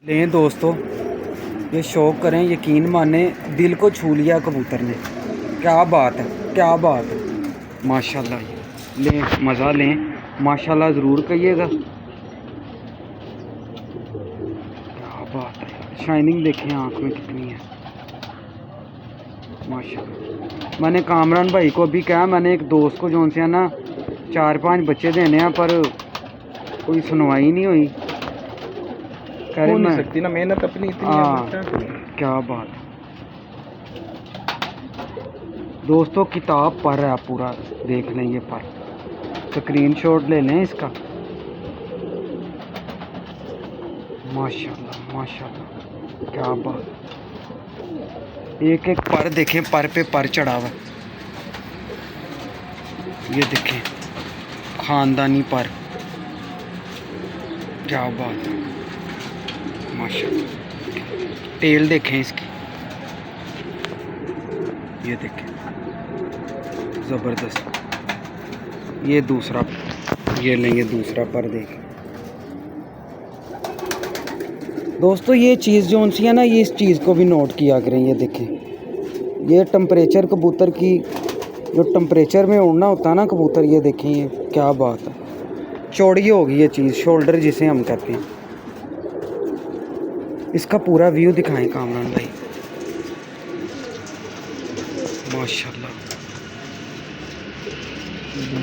लें दोस्तों, ये शौक करें, यकीन माने दिल को छू लिया कबूतर ने। क्या बात है, क्या बात है, माशाल्लाह। लें, मज़ा लें, माशाल्लाह ज़रूर कहिएगा। क्या बात है, शाइनिंग देखें आँख में कितनी है, माशाल्लाह। मैंने कामरान भाई को भी कहा, मैंने एक दोस्त को जो से ना 4-5 बच्चे देने हैं, पर कोई सुनवाई नहीं हुई। हो नहीं सकती ना, मेहनत अपनी इतनी है। क्या बात है दोस्तों, किताब पढ़ रहा है पूरा, देख लें ये पर स्क्रीनशॉट ले लें इसका। माशाल्लाह माशाल्लाह, क्या बात। एक एक पर देखें, पर पे पर चढ़ा हुआ, ये देखें खानदानी पर। क्या बात है, माशाल्लाह। टेल देखें इसकी, ये देखें ज़बरदस्त। ये दूसरा, ये लेंगे दूसरा पर देखें दोस्तों। ये चीज़ जो सी है ना, ये इस चीज़ को भी नोट किया करें। ये देखें, ये टेम्परेचर कबूतर की, जो टेम्परेचर में उड़ना होता है ना कबूतर, ये देखें, ये क्या बात है। चौड़ी होगी ये चीज़, शोल्डर जिसे हम कहते हैं। इसका पूरा व्यू दिखाएं कामरान भाई, माशाल्लाह।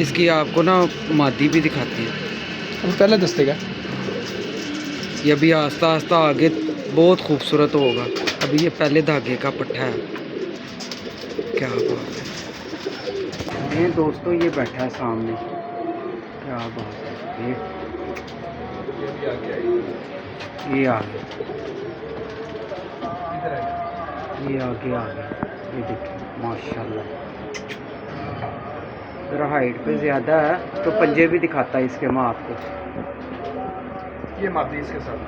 इसकी आपको ना मादी भी दिखाती है। अब पहले दस्ते का ये अभी आस्ता आस्ता आगे बहुत खूबसूरत होगा। अभी ये पहले धागे का पट्टा है। क्या बात है। ये दोस्तों, ये बैठा है सामने, क्या बात है। ये आ गया, ये आगे आ गया। ये देखिए माशाल्लाह, जरा हाइट पे ज़्यादा है तो पंजे भी दिखाता है इसके माँ आपको। ये मादी इसके साथ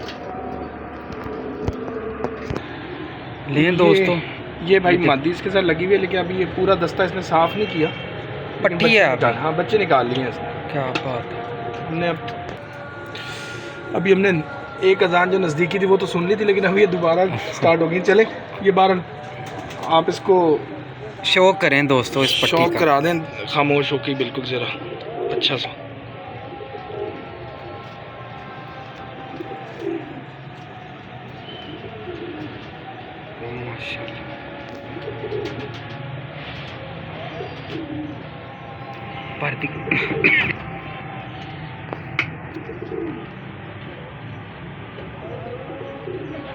लें दोस्तों, ये भाई मादी इसके साथ लगी हुई है, लेकिन अभी ये पूरा दस्ता इसने साफ नहीं किया। पट्टी है अभी। हाँ, बच्चे निकाल लिए हैं इसने। क्या बात है। हमने अभी हमने एक अजान जो नज़दीकी थी वो तो सुन ली थी, लेकिन अभी ये दोबारा स्टार्ट हो गई। चले ये बार आप इसको शौक करें दोस्तों, इस पट्टी शौक का करा दें, खामोश होके बिल्कुल ज़रा अच्छा सा। पर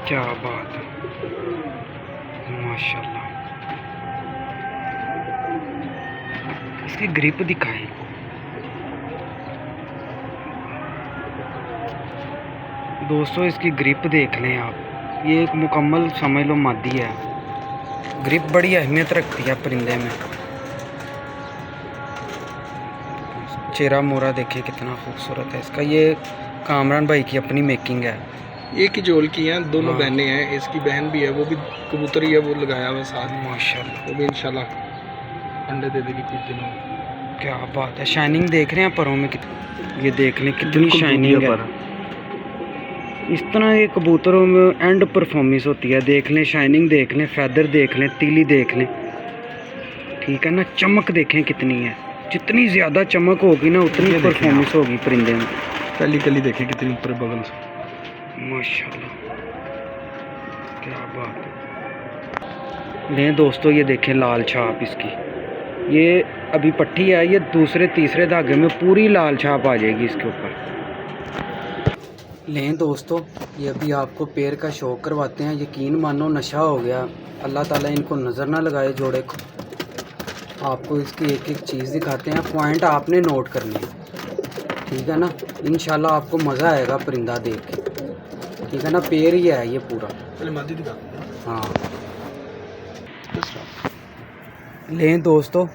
क्या बात है, माशाल्लाह। इसकी ग्रिप दिखाएं दोस्तों, इसकी ग्रिप देख लें आप। ये एक मुकम्मल समझ लो मादी है। ग्रिप बड़ी अहमियत रखती है परिंदे में। चेहरा मोरा देखिए कितना खूबसूरत है इसका। ये कामरान भाई की अपनी मेकिंग है। एक ही जोल की हैं, दोनों हाँ। बहनें हैं। इसकी बहन भी है, वो भी कबूतर ही है, वो लगाया हुआ साथ। माशाल्लाह, वो भी इंशाल्लाह अंडे दे देगी कुछ दिनों में। क्या बात है। शाइनिंग देख रहे हैं परों में कितनी, ये देख लें कितनी शाइनिंग है। इस तरह ये कबूतरों में एंड परफॉर्मेंस होती है। देख लें शाइनिंग, देख लें फैदर, देख लें तीली, देख लें, ठीक है ना। चमक देखें कितनी है, जितनी ज़्यादा चमक होगी ना उतनी परफॉर्मेंस होगी परिंदे में। पहली कली देखें कितनी ऊपर बगल से, माशाल्लाह, क्या बात है। लें दोस्तों, ये देखें लाल छाप इसकी। ये अभी पट्टी है, ये दूसरे तीसरे धागे में पूरी लाल छाप आ जाएगी इसके ऊपर। लें दोस्तों, ये अभी आपको पैर का शौक करवाते हैं। यकीन मानो नशा हो गया। अल्लाह ताला इनको नज़र ना लगाए जोड़े को। आपको इसकी एक एक चीज़ दिखाते हैं, पॉइंट आपने नोट करने हैं, ठीक है ना। इंशाल्लाह आपको मज़ा आएगा परिंदा देख के, ठीक है ना। पैर ही है ये पूरा। पहले मादी दिखा। हाँ, लें दोस्तों,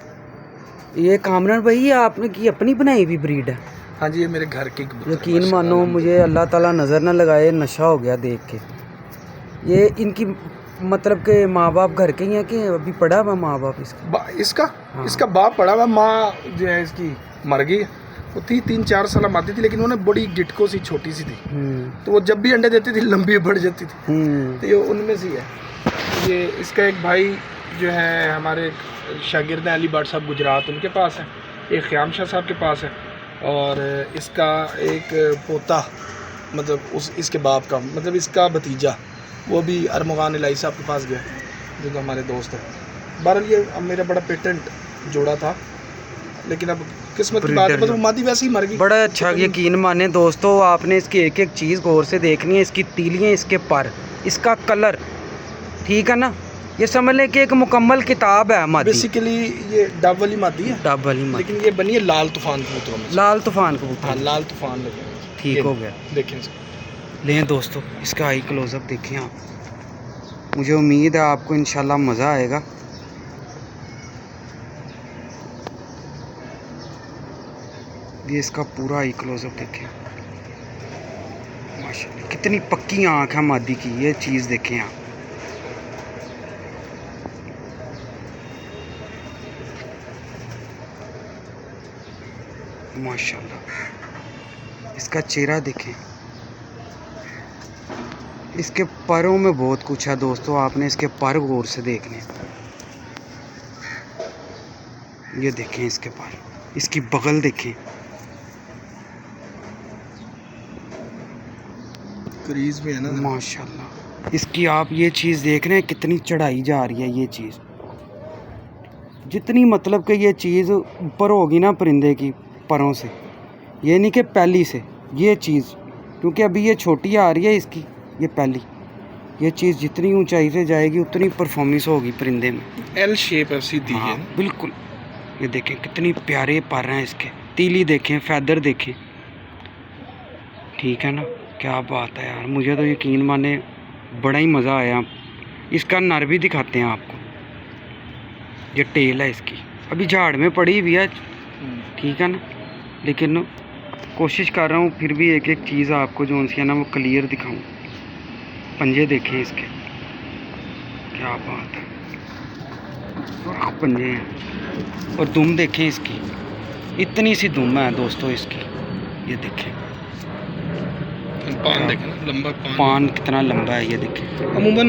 ये कामरान भाई, ये आपने की अपनी बनाई हुई ब्रीड है। हाँ जी, ये मेरे घर की कबूतर। यकीन मानो मुझे अल्लाह ताला नज़र ना लगाए, नशा हो गया देख के। ये इनकी मतलब के माँ बाप घर के ही हैं कि अभी पड़ा हुआ माँ बाप इसका? इसका हाँ। इसका बाप पड़ा हुआ, माँ जो है इसकी मर गई। वो थी 3-4 साल मादी थी, लेकिन वो ना बड़ी गिटको सी छोटी सी थी, तो वो जब भी अंडे देती थी लंबी बढ़ जाती थी। तो ये उनमें से है। ये इसका एक भाई जो है हमारे शागिर्द अली भट्ट साहब गुजरात, उनके पास है, एक ख़याम शाह साहब के पास है, और इसका एक पोता मतलब इसके बाप का मतलब इसका भतीजा वो भी अरमगान इलाही साहब के पास गया, जो हमारे दोस्त है। बहरहाल ये अब मेरा बड़ा पेटेंट जोड़ा था, लेकिन अब किस्मत की बात है, मतलब मादी वैसे ही मर गई। बड़ा अच्छा, यकीन माने दोस्तों, आपने इसकी एक एक चीज़ गौर से देखनी है। इसकी तीलियाँ, इसके पर, इसका कलर, ठीक है ना। ये समझ लें कि एक मुकम्मल किताब है मादी। बेसिकली ये डब वाली मादी है, डब वाली मादी, लेकिन ये बनी है लाल तूफान कबूतरों में। लाल तूफान कबूतर, हाँ लाल तूफान लगे, ठीक हो गया। देखें लें दोस्तों, इसका आई क्लोजअप देखें आप। मुझे उम्मीद है आपको इंशाल्लाह मज़ा आएगा। ये इसका पूरा आई क्लोजअप देखें, माशाल्लाह कितनी पक्की आँख है मादी की। ये चीज़ देखें आप, माशाल्लाह। इसका चेहरा देखें, इसके परों में बहुत कुछ है दोस्तों, आपने इसके पर गौर से देखने। ये देखें इसके पर, इसकी बगल देखें, क्रीज में है ना माशाल्लाह। इसकी आप ये चीज़ देख रहे हैं कितनी चढ़ाई जा रही है। ये चीज़ जितनी मतलब कि ये चीज़ ऊपर होगी ना परिंदे की परों से, ये नहीं कि पहली से, ये चीज़ क्योंकि अभी ये छोटी आ रही है इसकी, ये पहली, ये चीज़ जितनी ऊंचाई से जाएगी उतनी परफॉर्मेंस होगी परिंदे में। एल शेप है, सीधी है बिल्कुल। ये देखें कितनी प्यारे पर हैं इसके, तीली देखें, फैदर देखें, ठीक है ना। क्या बात है यार, मुझे तो यकीन माने बड़ा ही मज़ा आया। इसका नर भी दिखाते हैं आपको, ये टेल है इसकी, अभी झाड़ में पड़ी हुई है, ठीक है ना, लेकिन कोशिश कर रहा हूँ फिर भी एक एक चीज़ आपको जो सी है ना वो क्लियर दिखाऊँ। पंजे देखें इसके, क्या बात है, सुर्ख पंजे हैं। और दुम देखें इसकी, इतनी सी दुम है दोस्तों इसकी, ये देखें पान देखें, लंबा पान कितना लंबा है, ये देखें। अमूमन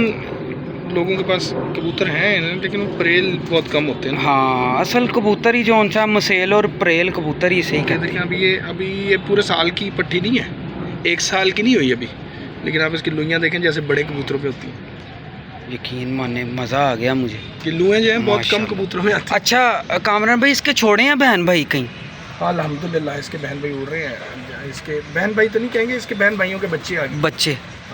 लोगों के पास कबूतर हैं लेकिन वो परेल बहुत कम होते हैं। हाँ, असल कबूतर ही जो सा मसेल और परेल कबूतर ही सही कहते हैं। अभी ये पूरे साल की पट्टी नहीं है, 1 साल की नहीं हुई अभी, लेकिन आप इसकी लुइयाँ देखें जैसे बड़े कबूतरों पे होती हैं। यकीन माने मज़ा आ गया मुझे कि लुएँ जो हैं बहुत कम कबूतरों में आती हैं। अच्छा कामरान भाई, इसके छोड़े हैं बहन भाई कहीं? हाँ अल्हम्दुलिल्लाह, इसके बहन भाई उड़ रहे हैं। इसके बहन भाई तो नहीं कहेंगे, इसके बहन भाइयों के बच्चे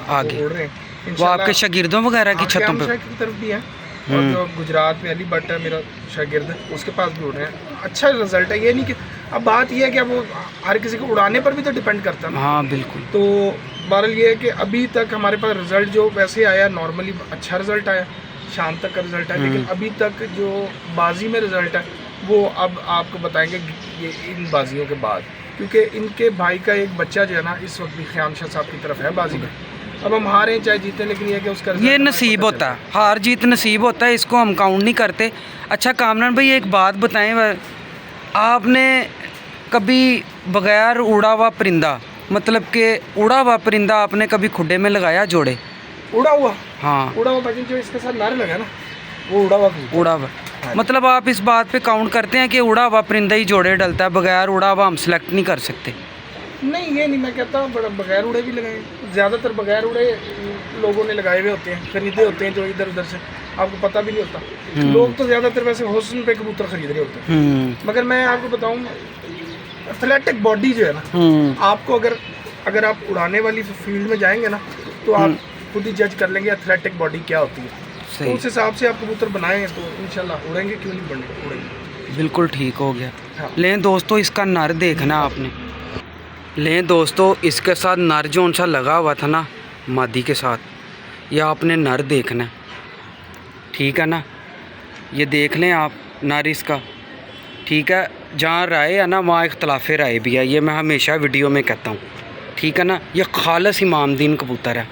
आगे उड़ रहे हैं। वो आपके शागिर्दों वगैरह की छतों पे की तरफ भी है, और जो गुजरात में अली भट्ट है मेरा शागिर्द, उसके पास भी उड़ रहे हैं। अच्छा रिजल्ट है, ये नहीं कि अब बात यह है कि अब वो हर किसी को उड़ाने पर भी तो डिपेंड करता है। हाँ बिल्कुल। तो बहरहाल ये है कि अभी तक हमारे पास रिज़ल्ट जो वैसे आया नॉर्मली अच्छा रिज़ल्ट आया, शाम तक का रिज़ल्ट है, लेकिन अभी तक जो बाजी में रिज़ल्ट है वो अब आपको बताएंगे ये इन बाजियों के बाद, क्योंकि इनके भाई का एक बच्चा जो है ना इस वक्त भी ख़याम शाह साहब की तरफ है बाजी में। अब हम हारें चाहे जीतें, लेकिन ये कि उसका ये नसीब होता है, हार जीत नसीब होता है, इसको हम काउंट नहीं करते। अच्छा कामरान भाई एक बात बताएं, आपने कभी बगैर उड़ा हुआ परिंदा, मतलब कि उड़ा हुआ परिंदा आपने कभी खुड्डे में लगाया जोड़े? उड़ा हुआ? हाँ उड़ा हुआ, जो इसके साथ नर लगा ना वो उड़ा हुआ। हाँ। मतलब आप इस बात पे काउंट करते हैं कि उड़ा हुआ परिंदा ही जोड़े डलता है, बगैर उड़ा हुआ हम सेलेक्ट नहीं कर सकते? नहीं ये नहीं मैं कहता, बगैर उड़े भी लगाए, ज़्यादातर बगैर उड़े लोगों ने लगाए हुए होते हैं, खरीदे होते हैं जो इधर उधर से, आपको पता भी नहीं होता। लोग तो ज़्यादातर वैसे हुस्न पे कबूतर खरीद रहे होते हैं, मगर मैं आपको बताऊँ एथलेटिक बॉडी जो है ना, आपको अगर आप उड़ाने वाली फील्ड में जाएंगे ना तो आप खुद ही जज कर लेंगे एथलेटिक बॉडी क्या होती है। तो उस हिसाब से आप कबूतर बनाएं तो इंशाल्लाह उड़ेंगे, क्यों नहीं उड़ेंगे। बिल्कुल ठीक हो गया। हाँ। लें दोस्तों इसका नर देखना आपने, लें दोस्तों इसके साथ नर जो सा लगा हुआ था ना मादी के साथ, यह आपने नर देखना है, ठीक है ना। ये देख लें आप नर इसका, ठीक है। जहाँ राय है ना वहाँ इख्तलाफ राय भी है, ये मैं हमेशा वीडियो में कहता हूँ, ठीक है ना। ये खालिस इमामदीन कबूतर है,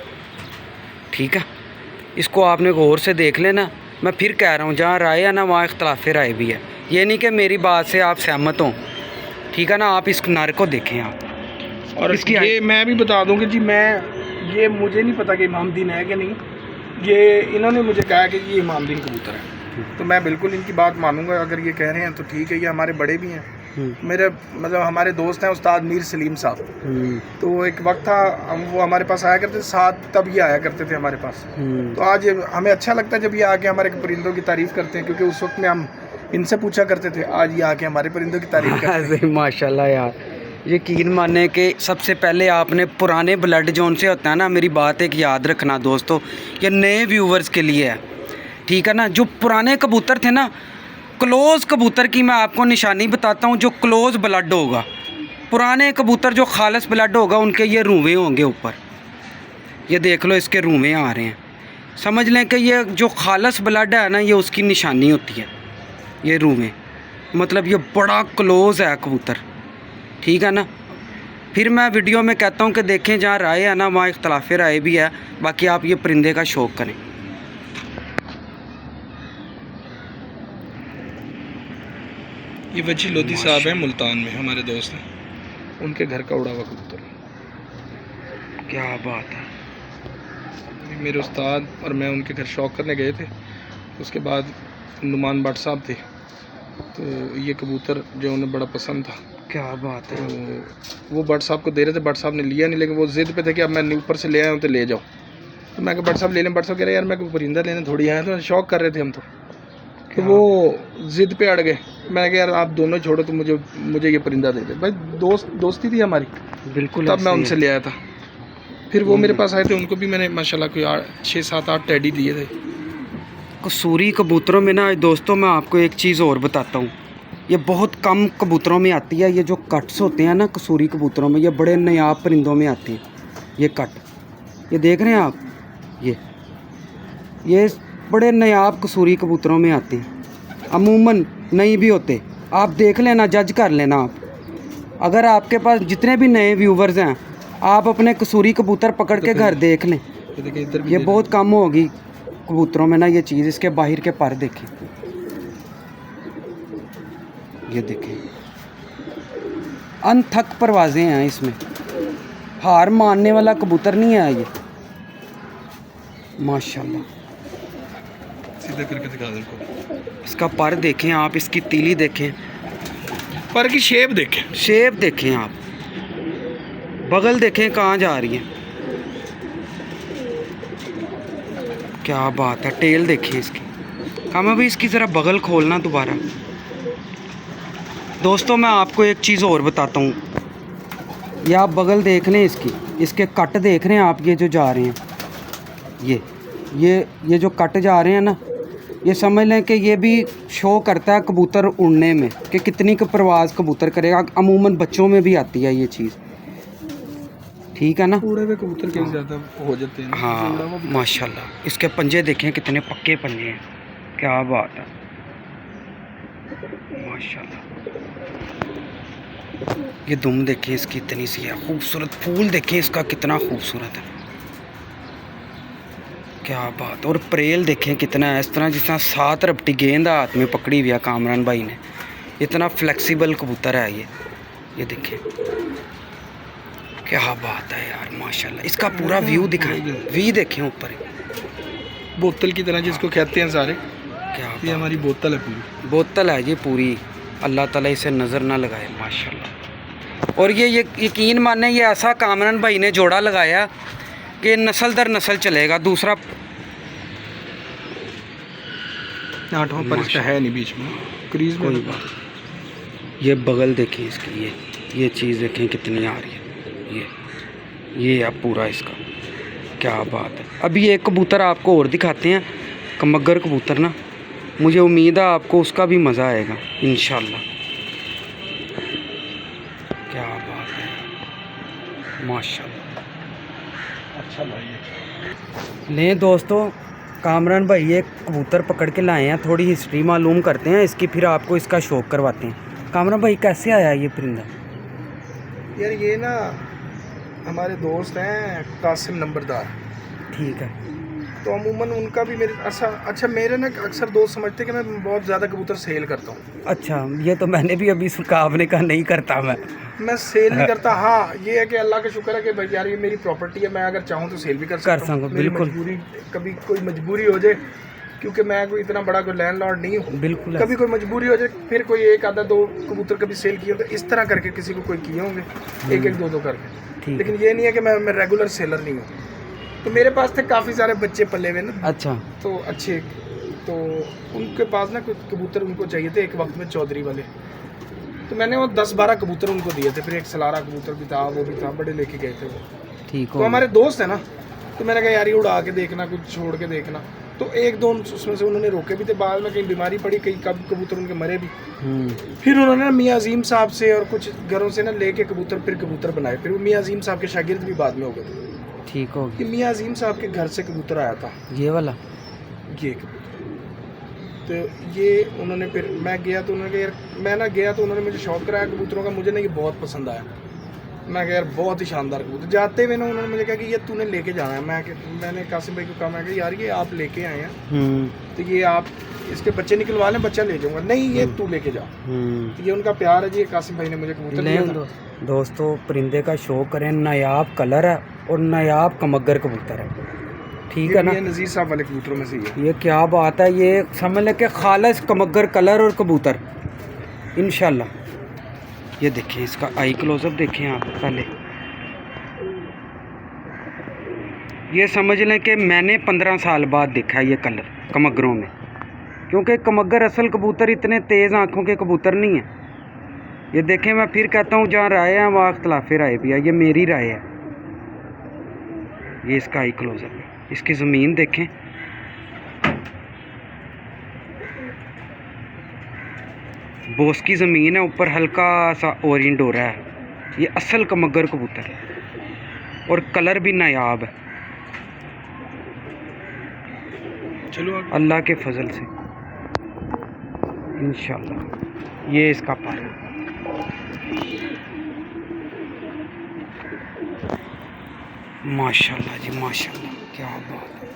ठीक है। इसको आपने गौर से देख लेना। मैं फिर कह रहा हूँ जहाँ राय है ना वहाँ इख्तलाफ राय भी है, ये नहीं कि मेरी बात से आप सहमत हों, ठीक है ना। आप इस नर को देखें आप, और इसकी ये मैं भी बता दूं कि जी ये मुझे नहीं पता कि इमामदीन है कि नहीं, ये इन्होंने मुझे कहा कि ये इमामदीन कबूतर है, तो मैं बिल्कुल इनकी बात मानूंगा। अगर ये कह रहे हैं तो ठीक है, ये हमारे बड़े भी हैं, मेरे मतलब हमारे दोस्त हैं उस्ताद मीर सलीम साहब। तो एक वक्त था वो हमारे पास आया करते थे साथ, तब ये आया करते थे हमारे पास। तो आज हमें अच्छा लगता है जब ये आके हमारे परिंदों की तारीफ़ करते हैं, क्योंकि उस वक्त में हम इनसे पूछा करते थे, आज ये आके हमारे परिंदों की तारीफ़ करते हैं। माशाल्लाह यार, यकीन माने कि सबसे पहले आपने पुराने ब्लड जोन से होता है ना, मेरी बात एक याद रखना दोस्तों, ये नए व्यूवर्स के लिए है, ठीक है ना। जो पुराने कबूतर थे ना, क्लोज़ कबूतर की मैं आपको निशानी बताता हूँ, जो क्लोज़ ब्लड होगा, पुराने कबूतर जो खालस ब्लड होगा, उनके ये रूवे होंगे ऊपर, ये देख लो इसके रूवे आ रहे हैं। समझ लें कि ये जो खालस ब्लड है ना, ये उसकी निशानी होती है, ये रूवे, मतलब ये बड़ा क्लोज़ है कबूतर, ठीक है ना। फिर मैं वीडियो में कहता हूँ कि देखें जहाँ राय है ना, वहाँ इख्तलाफ राय भी है। बाकी आप ये परिंदे का शौक़ करें। ये वजी लोधी साहब हैं, मुल्तान में हमारे दोस्त हैं, उनके घर का उड़ा हुआ कबूतर। क्या बात है। मेरे उस्ताद और मैं उनके घर शौक करने गए थे, उसके बाद नुमान भट्ट साहब थे, तो ये कबूतर जो उन्हें बड़ा पसंद था। क्या बात है। तो वो भट्ट साहब को दे रहे थे, भट्ट साहब ने लिया नहीं, लेकिन वो ज़िद पे थे कि अब मैं ऊपर से ले आया हूँ तो ले जाओ। तो मैं कहा भट्ट साहब ले लें। भट्ट साहब कह रहे यार मैं कोई परिंदा लेने थोड़ी आया, तो शौक कर रहे थे हम तो वो ज़िद पे अड़ गए। मैंने कहा यार आप दोनों छोड़ो, तो मुझे ये परिंदा दे दे भाई, दोस्ती थी हमारी, बिल्कुल। तब मैं उनसे ले आया था। फिर वो मेरे पास आए थे, उनको भी मैंने माशाल्लाह कोई 6-7-8 टेडी दिए थे। कसूरी कबूतरों में ना दोस्तों, मैं आपको एक चीज़ और बताता हूँ, ये बहुत कम कबूतरों में आती है। ये जो कट्स होते हैं ना कसूरी कबूतरों में, ये बड़े नायाब परिंदों में आते हैं। ये कट, ये देख रहे हैं आप, ये बड़े नायाब कसूरी कबूतरों में आते हैं, अमूमन नहीं भी होते। आप देख लेना, जज कर लेना आप। अगर आपके पास जितने भी नए व्यूवर्स हैं, आप अपने कसूरी कबूतर पकड़ के घर देख लें, ये बहुत कम होगी कबूतरों में ना ये चीज़। इसके बाहर के पर देखें, ये देखें, अनथक परवाज़ें हैं इसमें, हार मानने वाला कबूतर नहीं है ये, माशाल्लाह। सीधा करके दिखा दो इनको। इसका पर देखें आप, इसकी तीली देखें, पर की शेप देखें, शेप देखें आप, बगल देखें कहाँ जा रही है, क्या बात है। टेल देखें इसकी, हम अभी इसकी ज़रा बगल खोलना दोबारा। दोस्तों मैं आपको एक चीज़ और बताता हूँ, ये आप बगल देख लें इसकी, इसके कट देख रहे हैं आप, ये जो जा रहे हैं, ये जो कट जा रहे हैं ना, ये समझ लें कि ये भी शो करता है कबूतर उड़ने में, कि कितनी का परवाज़ कबूतर करेगा। अमूमन बच्चों में भी आती है ये चीज़, ठीक है ना। उड़े हुए कबूतर के ज़्यादा हो जाते हैं। हाँ माशाल्लाह। इसके पंजे देखें कितने पक्के पंजे हैं, क्या बात है माशाल्लाह। ये दुम देखें इसकी इतनी सी है, खूबसूरत फूल देखें इसका कितना खूबसूरत है, क्या बात। और प्रेल देखें कितना है, इस तरह जिस तरह 7 रपटी गेंद हाथ में पकड़ी हुई है कामरान भाई ने, इतना फ्लेक्सिबल कबूतर है ये देखें, क्या बात है यार माशाल्लाह। इसका पूरा व्यू दिखाएं, व्यू देखें ऊपर, बोतल की तरह जिसको कहते हैं सारे, क्या ये हमारी बोतल है, पूरी बोतल है ये पूरी। अल्लाह ताला इसे नज़र ना लगाए माशाल्लाह। और ये यकीन माने, ये ऐसा कामरान भाई ने जोड़ा लगाया कि नस्ल दर नस्ल चलेगा। दूसरा 8वां पर इसका है नहीं बीच में, क्रीज में। ये बगल देखें इसकी, ये चीज़ देखें कितनी आ रही है, ये अब पूरा इसका, क्या बात है। अभी एक कबूतर आपको और दिखाते हैं, कमगर कबूतर ना, मुझे उम्मीद है आपको उसका भी मज़ा आएगा इंशाल्लाह। क्या बात है माशाल्लाह, अच्छा भाई। लें दोस्तों, कामरान भाई एक कबूतर पकड़ के लाए हैं, थोड़ी हिस्ट्री मालूम करते हैं इसकी, फिर आपको इसका शौक़ करवाते हैं। कामरान भाई कैसे आया ये परिंदा? यार ये ना हमारे दोस्त हैं कासिम नंबरदार, ठीक है, तो अमूमन उनका भी मेरे अच्छा मेरे ना अक्सर दोस्त समझते कि मैं बहुत ज़्यादा कबूतर सेल करता हूँ। अच्छा, ये तो मैंने भी अभी सुना, आपने कहा नहीं करता मैं सेल नहीं करता। हाँ, ये है कि अल्लाह का शुक्र है कि भाई यार ये मेरी प्रॉपर्टी है, मैं अगर चाहूँ तो सेल भी कर सकता हूँ। बिल्कुल। मजबूरी, कभी कोई मजबूरी हो जाए, क्योंकि मैं कोई इतना बड़ा कोई लैंडलॉर्ड नहीं हूँ। बिल्कुल। कभी कोई मजबूरी हो जाए, फिर कोई एक आधा दो कबूतर कभी सेल किए, तो इस तरह करके किसी को कोई किए होंगे, एक एक दो करके। लेकिन ये नहीं है कि मैं रेगुलर सेलर नहीं हूँ। तो मेरे पास थे काफ़ी सारे बच्चे पले हुए ना। अच्छा। तो अच्छे, तो उनके पास ना कुछ कबूतर उनको चाहिए थे एक वक्त में, चौधरी वाले। तो मैंने वो 10-12 कबूतर उनको दिए थे। फिर एक सलारा कबूतर भी था, वो भी था, बड़े लेके गए थे वो। ठीक तो हमारे दोस्त है ना, तो मैंने कहा यार ये उड़ा के देखना, कुछ छोड़ के देखना। तो एक दो उसमें से उन्होंने रोके भी थे, बाद में कहीं बीमारी पड़ी, कई कबूतर उनके मरे भी। फिर उन्होंने ना मियाँ अजीम साहब से और कुछ घरों से ना लेके कबूतर फिर कबूतर बनाए। फिर वो मियाँ अजीम साहब के शागिर्द भी बाद में हो गए। ठीक हो गया। मियाँ अजीम साहब के घर से कबूतर आया था, ये वाला, ये कबूतर। तो ये उन्होंने, फिर मैं गया तो उन्होंने कहा यार, मैं ना गया तो उन्होंने मुझे शौक कराया कबूतरों का। मुझे ना ये बहुत पसंद आया। मैं कहा यार बहुत ही शानदार कबूतर। जाते हुए ना उन्होंने मुझे कहा कि ये तूने लेके जाना है। मैंने कासिम भाई को कहा, मैं कहा यार ये आप लेके आए हैं, तो ये आप इसके बच्चे निकलवा लें, बच्चा ले जाऊंगा। नहीं, ये तू लेके जा। तो ये उनका प्यार है जी। कासिम भाई ने मुझे कबूतर दिया था। दोस्तों, परिंदे का शौक करें, नायाब कलर है और नायाब कमगर कबूतर है, ठीक है ना। ये नज़ीर साहब वाले कबूतरों में से है। ये क्या बात है, ये समझ लें कि खालिस कमगर कलर और कबूतर इंशाल्लाह। ये देखें, इसका आई क्लोजअप देखें आप पहले। ये समझ लें कि मैंने 15 साल बाद देखा है ये कलर कमगरों में, क्योंकि कमगर असल कबूतर इतने तेज़ आँखों के कबूतर नहीं है। ये देखें, मैं फिर कहता हूँ, जहाँ राय है वहाँ अख्तलाफ राय भी है, ये मेरी राय है। ये इसका आई क्लोजअप है। इसकी ज़मीन देखें, बोस की ज़मीन है, ऊपर हल्का सा ओरेंज हो रहा है। ये असल कमगर कबूतर है और कलर भी नायाब है, चलो अल्लाह के फजल से इंशाल्लाह। ये इसका पर है। माशाल्लाह जी, माशाल्लाह, क्या बात है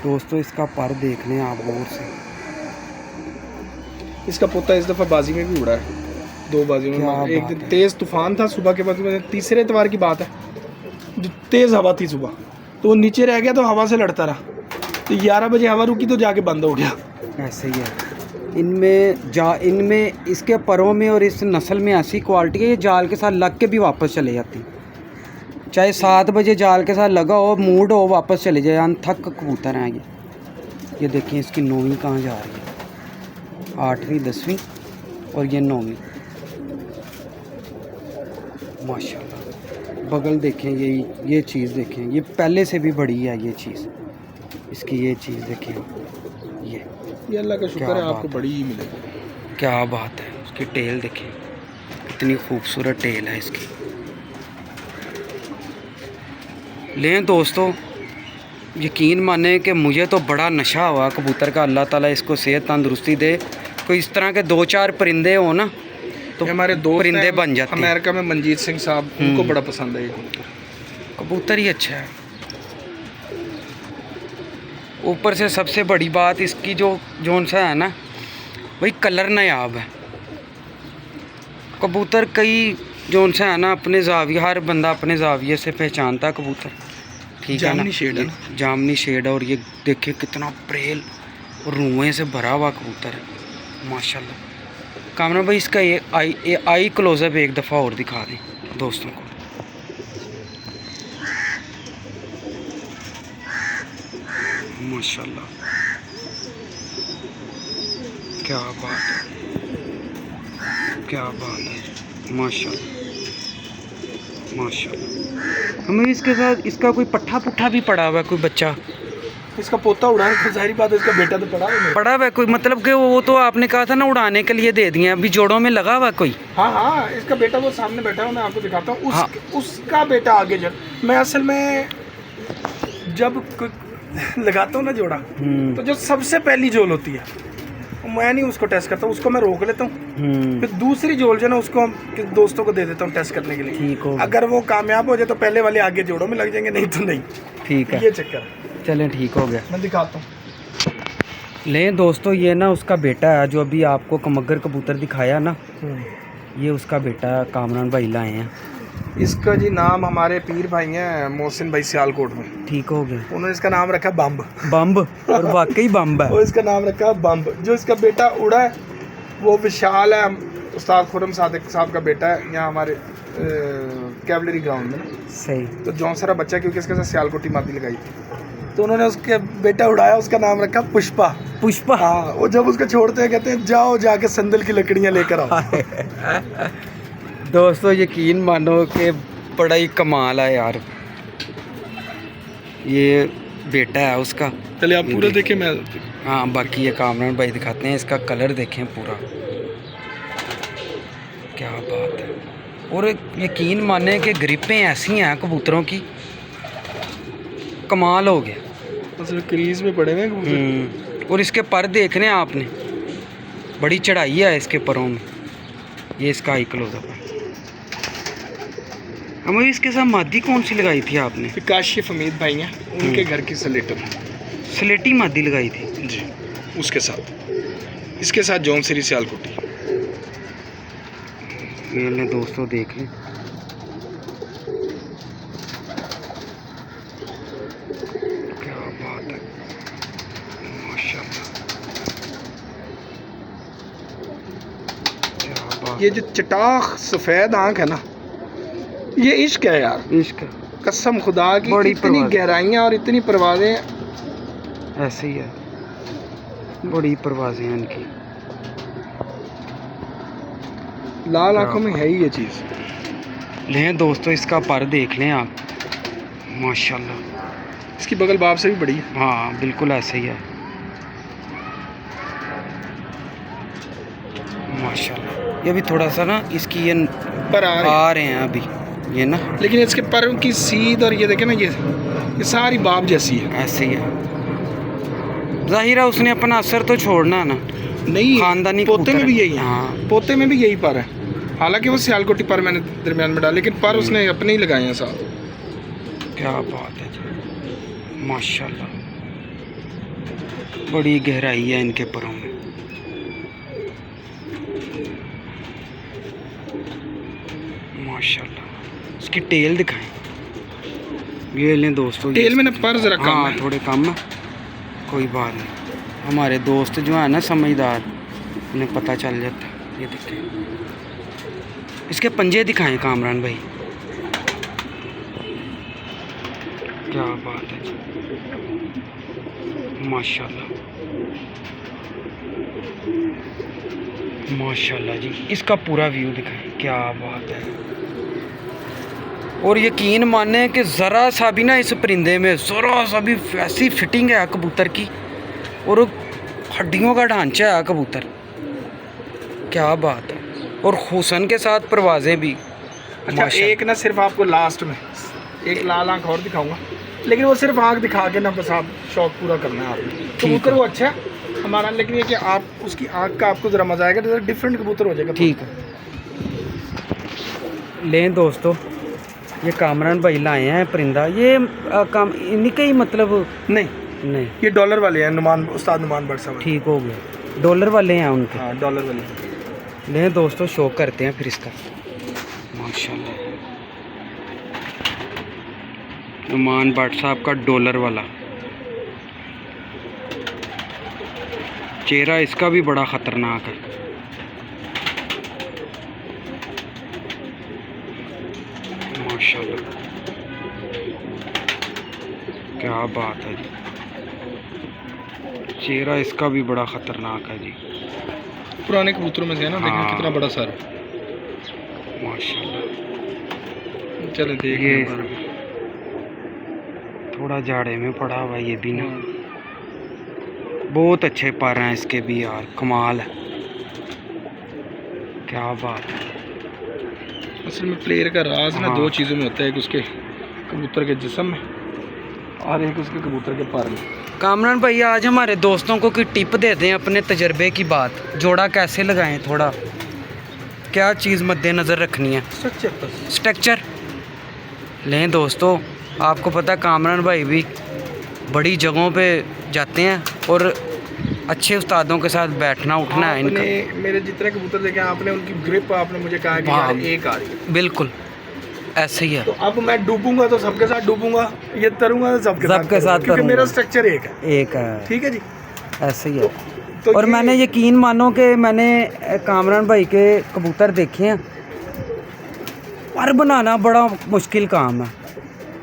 दोस्तों। इसका पर देख लें आप गौर से। इसका पोता इस दफ़ा बाजी में भी उड़ा है, 2 बाजी में। एक दिन तेज़ तूफान था सुबह के बाद, तीसरे इतवार की बात है, जो तेज़ हवा थी सुबह, तो वो नीचे रह गया तो हवा से लड़ता रहा। तो 11 बजे हवा रुकी तो जाके बंद हो गया। ऐसे ही है इनमें इसके परों में और इस नस्ल में ऐसी क्वालिटी है, ये जाल के साथ लग के भी वापस चले जाती। चाहे 7 बजे जाल के साथ लगा हो, मूड हो, वापस चले जाए। अनथक कबूतर हैं ये देखिए, इसकी 9वीं कहाँ जा रही है, 8वीं 10वीं और ये 9वीं। माशाल्लाह। बगल देखें, ये चीज़ देखें, ये पहले से भी बड़ी है ये चीज़। इसकी ये चीज़ देखें, ये अल्लाह का शुक्र है आपको बड़ी ही मिलेगी। क्या बात है। उसकी टेल देखें, कितनी खूबसूरत टेल है इसकी। लें दोस्तों, यकीन माने कि मुझे तो बड़ा नशा हुआ कबूतर का। अल्लाह ताला इसको सेहत तंदुरुस्ती दे। कोई इस तरह के 2-4 परिंदे हो ना, तो हमारे दोस्त परिंदे बन जाते हैं। अमेरिका में मनजीत सिंह साहब, उनको बड़ा पसंद है ये कबूतर ही अच्छा है। ऊपर से सबसे बड़ी बात इसकी जोन सा है ना, वही कलर नायाब है। कबूतर कई जोन सा है ना, अपने जाविये, हर बंदा अपने जाविये से पहचानता कबूतर, ठीक है ना। जामनी शेड है और ये देखिए कितना प्रेल और रुएं से भरा हुआ कबूतर है माशाल्लाह। कामरा भाई, इसका ये आई क्लोजअप एक दफ़ा और दिखा दें दोस्तों को। माशाल्लाह, क्या बात है, क्या बात है, माशाल्लाह माशाल्लाह। हमें इसके साथ इसका कोई पट्ठा पुट्ठा भी पड़ा हुआ है, कोई बच्चा। इसका पोता उड़ा है, जाहिर बात है, इसका बेटा तो पड़ा हुआ है कोई, मतलब कि वो तो आपने कहा था ना उड़ाने के लिए दे दिए, अभी जोड़ों में लगा हुआ कोई। हाँ, इसका बेटा वो सामने बैठा है, मैं आपको दिखाता हूँ। उसका बेटा आगे मैं असल में जब लगाता हूँ ना जोड़ा, तो जो सबसे पहली जोल होती है मैं नहीं उसको टेस्ट करता, उसको मैं रोक लेता हूँ, फिर दूसरी जोल जो है ना उसको हम दोस्तों को दे देता हूँ टेस्ट करने के लिए। ठीक हो, अगर वो कामयाब हो जाए तो पहले वाले आगे जोड़ों में लग जाएंगे, नहीं तो नहीं। ठीक है, ये चक्कर। चलें ठीक हो गया, मैं दिखाता हूँ। लें दोस्तों, ये ना उसका बेटा है जो अभी आपको कमगर कबूतर दिखाया ना, ये उसका बेटा कामरान भाई लाए हैं। इसका जी नाम हमारे पीर भाई हैं मोहसिन भाई सियालकोट में। ठीक हो गया, उन्होंने इसका नाम रखा बम्ब। बम्ब, और वाकई बम्ब है। और इसका नाम रखा बम्ब। जो इसका बेटा उड़ा है वो विशाल है, उस्ताद खुरम सादिक साहब का बेटा है, यहाँ हमारे कैवलरी ग्राउंड में ना। सही। तो जौनसरा बच्चा, क्योंकि इसके साथ सियालकोटी मादी लगाई थी, तो उन्होंने उसके बेटा उड़ाया, उसका नाम रखा पुष्पा। पुष्पा, हाँ। वो जब उसको छोड़ते हैं कहते हैं जाओ जाके संदल की लकड़ियाँ लेकर आओ। दोस्तों यकीन मानो कि बड़ा ही कमाल है यार, ये बेटा है उसका। चलिए आप पूरा देखें, मैं हाँ बाकी ये कामरान भाई दिखाते हैं। इसका कलर देखें पूरा, क्या बात है। और यकीन माने कि ग्रिपें ऐसी हैं कबूतरों की, कमाल हो गया। असल क्रीज में पड़े हुए कबूतर। और इसके पर देख रहे हैं आपने, बड़ी चढ़ाई है इसके परों में। ये इसका आई क्लोजअप है। हमें इसके साथ मादी कौन सी लगाई थी आपने? काशिफ हमीद भाई हैं, उनके घर की स्लेटर, स्लेटी मादी लगाई थी जी, उसके साथ, इसके साथ जौन श्री सियालकोटी। ये लें दोस्तों, देख लें, क्या बात है, माशाल्लाह, क्या बात। ये जो चटाख सफ़ेद आँख है ना, ये इश्क है यार, इश्क, कसम खुदा की। बड़ी इतनी गहराइयाँ और इतनी परवाज़ें, ऐसे ही है, बड़ी परवाज़ें हैं इनकी। लाल आंखों में है ही ये चीज़। लें दोस्तों, इसका पर देख लें आप, माशाल्लाह, इसकी बगल बाप से भी बड़ी है। हाँ बिल्कुल ऐसे ही है, माशाल्लाह। ये भी थोड़ा सा ना इसकी ये पर आ रहे हैं अभी ये ना, लेकिन इसके पैरों की सीध और ये देखें ना, ये सारी बाप जैसी है। ऐसे ही है। जाहिर है उसने अपना असर तो छोड़ना है ना। नहीं, खानदानी पोते में भी यही है। हाँ, पोते में भी यही पर है। हालांकि वो सियालकोटी पर मैंने दरमियान में डाला, लेकिन पर उसने अपने ही लगाए हैं साथ। क्या बात है जी, माशाल्लाह, बड़ी गहराई है इनके परों में। माशाल्लाह। इसकी टेल दिखाएं। ये लें दोस्तों, टेल मैंने पर जरा कम हाँ है। थोड़े कम है, कोई बात नहीं। हमारे दोस्त जो है ना समझदार, उन्हें पता चल जाता है। ये देखें, इसके पंजे दिखाएं कामरान भाई, क्या बात है जी, माशाल्लाह माशाल्लाह जी। इसका पूरा व्यू दिखाएं, क्या बात है। और यकीन माने कि ज़रा सा भी ना इस परिंदे में ज़रा सा भी वैसी फिटिंग है कबूतर की, और हड्डियों का ढांचा है कबूतर, क्या बात है। और हुसन के साथ परवाज़ें भी। अच्छा, एक ना सिर्फ आपको लास्ट में एक लाल आँख और दिखाऊंगा, लेकिन वो सिर्फ आँख दिखा के ना बस आप शौक पूरा करना है आपने। कबूतर वो अच्छा है हमारा, लेकिन ये कि आप उसकी आँख का आपको ज़रा मज़ा आएगा, तो डिफरेंट कबूतर हो जाएगा। ठीक है, लें दोस्तों, ये कामरान भाई लाए हैं परिंदा। ये काम इन्हीं का ही मतलब नहीं, ये डॉलर वाले हैं, नुमान उस्ताद नुमान भट्ट साहब। ठीक हो गया, डॉलर वाले हैं उनके। हाँ, डॉलर वाले। लें दोस्तों, शो करते हैं फिर इसका, माशाल्लाह, नुमान भट्ट साहब का डॉलर वाला चेहरा, इसका भी बड़ा ख़तरनाक है। माशाल्लाह, क्या बात है जी, चेहरा इसका भी बड़ा ख़तरनाक है जी। पुराने कबूतरों में से है ना, देखना हाँ। कितना बड़ा सर है। माशाल्लाह। चलो देख ये लें। थोड़ा जाड़े में पड़ा हुआ ये भी ना, बहुत अच्छे पर हैं इसके भी यार, कमाल है, क्या बात है। असल में प्लेयर का राज ना हाँ। दो चीज़ों में होता है, एक उसके कबूतर के जिस्म में और एक उसके कबूतर के पर में। कामरान भाई आज हमारे दोस्तों को कोई टिप दे दें अपने तजर्बे की बात, जोड़ा कैसे लगाएं, थोड़ा क्या चीज़ मद्देनज़र रखनी है? स्ट्रक्चर लें दोस्तों, आपको पता है कामरान भाई भी बड़ी जगहों पे जाते हैं और अच्छे उस्तादों के साथ बैठना उठना है इनका। मेरे जितने कबूतर देखे आपने, उनकी ग्रिप आपने मुझे कहा कि यार एक आ रही है। बिल्कुल ऐसे ही है। तो अब मैं डूबूंगा तो सबके साथ डूबूंगा, ये तरूंगा तो सबके साथ, क्योंकि मेरा स्ट्रक्चर एक है। ठीक है जी, ऐसे ही है। तो और मैंने यकीन मानो कि मैंने कामरान भाई के कबूतर देखे हैं, पर बनाना बड़ा मुश्किल काम है।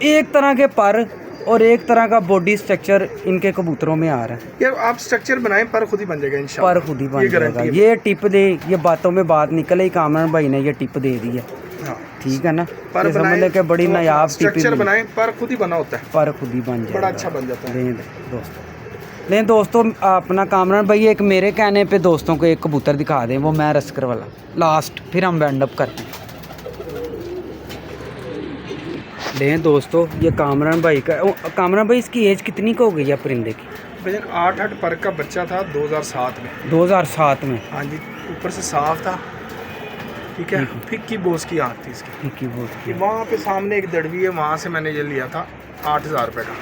एक तरह के पर और एक तरह का बॉडी स्ट्रक्चर इनके कबूतरों में आ रहा है। यार आप स्ट्रक्चर बनाएं, पर खुद ही बन जाएगा इंशाल्लाह। पर खुद ही बन जाएगा। ये टिप दे, ये बातों में बात निकले, कामरान भाई ने ये टिप दे दी है। हाँ। ठीक है ना, पर समझ ले के बड़ी नायाब स्ट्रक्चर बनाएं, पर खुद ही बना होता है, पर खुद ही बन जाएगा, बड़ा अच्छा बन जाता है। लें दोस्तों अपना कामरान भाई एक मेरे कहने पे दोस्तों को एक कबूतर दिखा दें, वो मैं रस्कर वाला लास्ट, फिर हम बैंड अप करते हैं। लें दोस्तों ये कामरान भाई का, कामरान भाई इसकी एज कितनी का हो गई है परिंदे की? भजन 8 पर का बच्चा था 2007 में। 2007 में? हाँ जी, ऊपर से साफ था। ठीक है, फिक्की बोस की आँख थी इसकी, फिक्की बोस की। वहाँ पे सामने एक दड़वी है, वहाँ से मैंने ये लिया था 8000 रुपये का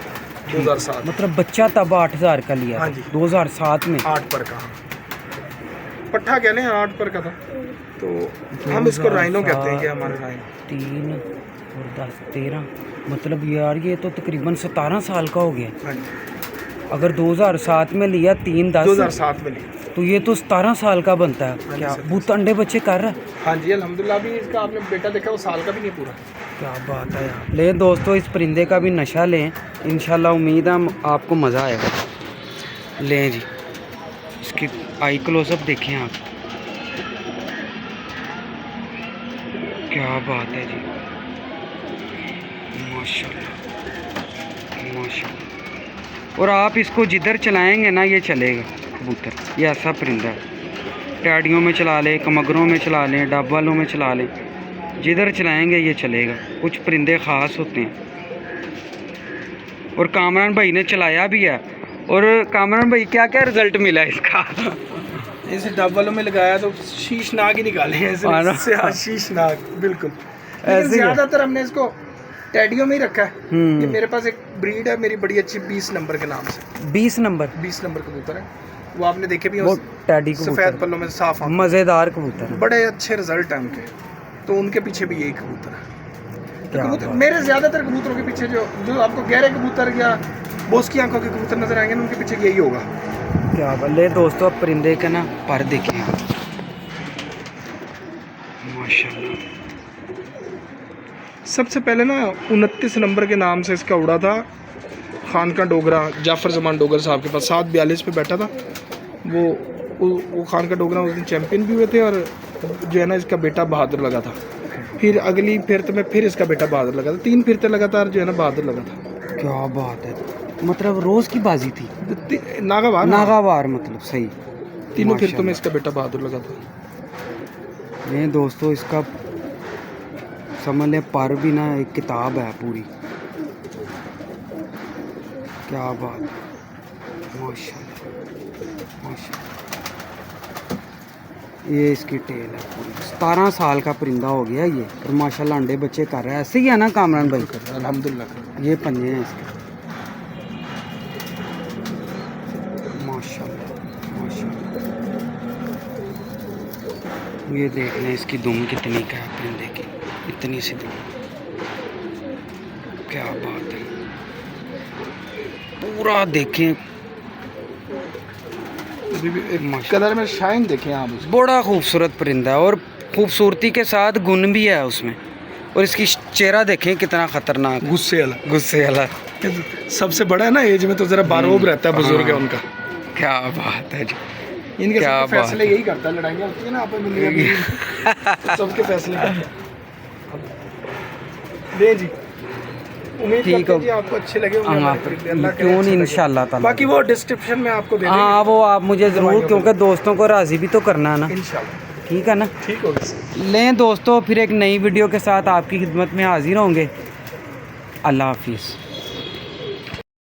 2007। मतलब बच्चा तब 8000 का लिया? हाँ जी, 2007 में 8 पर का पट्ठा कहने 8 पर का था। तो हम इसको राइनो कहते हैं, कि हमारे राइनो। 3 और 10 13, मतलब यार ये तो तकरीबन 17 साल का हो गया। हाँ जी, अगर 2007 में लिया, 3 10 2007 में लिया, तो ये तो 17 साल का बनता है। क्या बूत अंडे बच्चे कर रहा है? हाँ जी अल्हम्दुलिल्लाह। अभी इसका आपने बेटा देखा, वो साल का भी नहीं पूरा। क्या बात है यार। लें दोस्तों इस परिंदे का भी नशा लें, इंशाल्लाह उम्मीद है आपको मज़ा आएगा। लें जी, इसकी आई क्लोजअप देखें आप, क्या बात है जी, माशाल्लाह माशाल्लाह। और आप इसको जिधर चलाएंगे ना ये चलेगा कबूतर, ये ऐसा परिंदा है। टैडियों में चला लें, कमगरों में चला लें, डब वालों में चला लें, जिधर चलाएंगे ये चलेगा। कुछ परिंदे ख़ास होते हैं और कामरान भाई ने चलाया भी है। और कामरान भाई क्या क्या रिज़ल्ट मिला इसका? इसे डब वालों में लगाया तो शीशनाग ही निकाले हैं इससे। शीशनाग बिल्कुल। ज़्यादातर हमने इसको टैडियों में ही रखा है। ये मेरे पास एक ब्रीड है मेरी बड़ी अच्छी, 20 नंबर के नाम से। 20 नंबर कबूतर है वो, आपने देखे भी वो टैडी सफ़ेद पल्लों में साफ, मज़ेदार कबूतर, बड़े अच्छे रिजल्ट हैं उनके। तो उनके पीछे भी यही कबूतर है। तो कबूतर मेरे ज़्यादातर कबूतरों के पीछे जो आपको गहरे कबूतर या बोस की आंखों के कबूतर नजर आएंगे ना, उनके पीछे यही होगा। क्या बल्ले दोस्तों, अब परिंदे का ना पर देखिए माशाल्लाह। सबसे पहले ना 29 नंबर के नाम से इसका उड़ा था खान का डोगरा, जाफ़र जमान डोगर साहब के पास 742 पे बैठा था वो खान का डोगरा उस दिन चैम्पियन भी हुए थे। और जो है ना इसका बेटा बहादुर लगा था। फिर अगली फिरते में फिर इसका बेटा बहादुर लगा था। 3 फिरते लगातार जो है ना बहादुर लगा था। क्या बात है, मतलब रोज़ की बाजी थी, नागावार मतलब सही। 3 फिरतों में इसका बेटा बहादुर लगा था। ये दोस्तों इसका समझ लें पर भी ना एक किताब है पूरी। क्या बात है, माशाल्लाह माशाल्लाह। ये इसकी टेल है पूरी। 17 साल का परिंदा हो गया ये, और माशाल्लाह अंडे बच्चे कर रहा है। ऐसे ही है ना कामरान भाई? अल्हम्दुलिल्लाह। ये पंजे हैं इसके, माशाल्लाह माशाल्लाह। ये देख लें इसकी दुम कितनी का है परिंदे की, इतनी सी दुम। क्या बात है, पूरा देखें कलर में शाइन देखें आप। बड़ा खूबसूरत परिंदा है और खूबसूरती के साथ गुण भी है उसमें। और इसकी चेहरा देखें कितना खतरनाक, गुस्से वाला। सबसे बड़ा है ना एज में, तो जरा बारोब रहता है, बुजुर्ग है उनका। क्या बात है जी, इनके क्या फैसले यही करता है। लड़ाइयाँ होती है ना आप में, सबके फैसले दे जी। उम्मीद करते हैं जी आपको अच्छे लगे होंगे, क्यों नहीं इंशाल्लाह ताला। बाकी वो डिस्क्रिप्शन में आपको दे देंगे। हाँ वो आप मुझे ज़रूर, क्योंकि दोस्तों को राज़ी भी तो करना है ना इंशाल्लाह। ठीक है ना? ठीक होगा। लें दोस्तों, फिर एक नई वीडियो के साथ आपकी खिदमत में हाजिर होंगे। अल्लाह हाफिज़।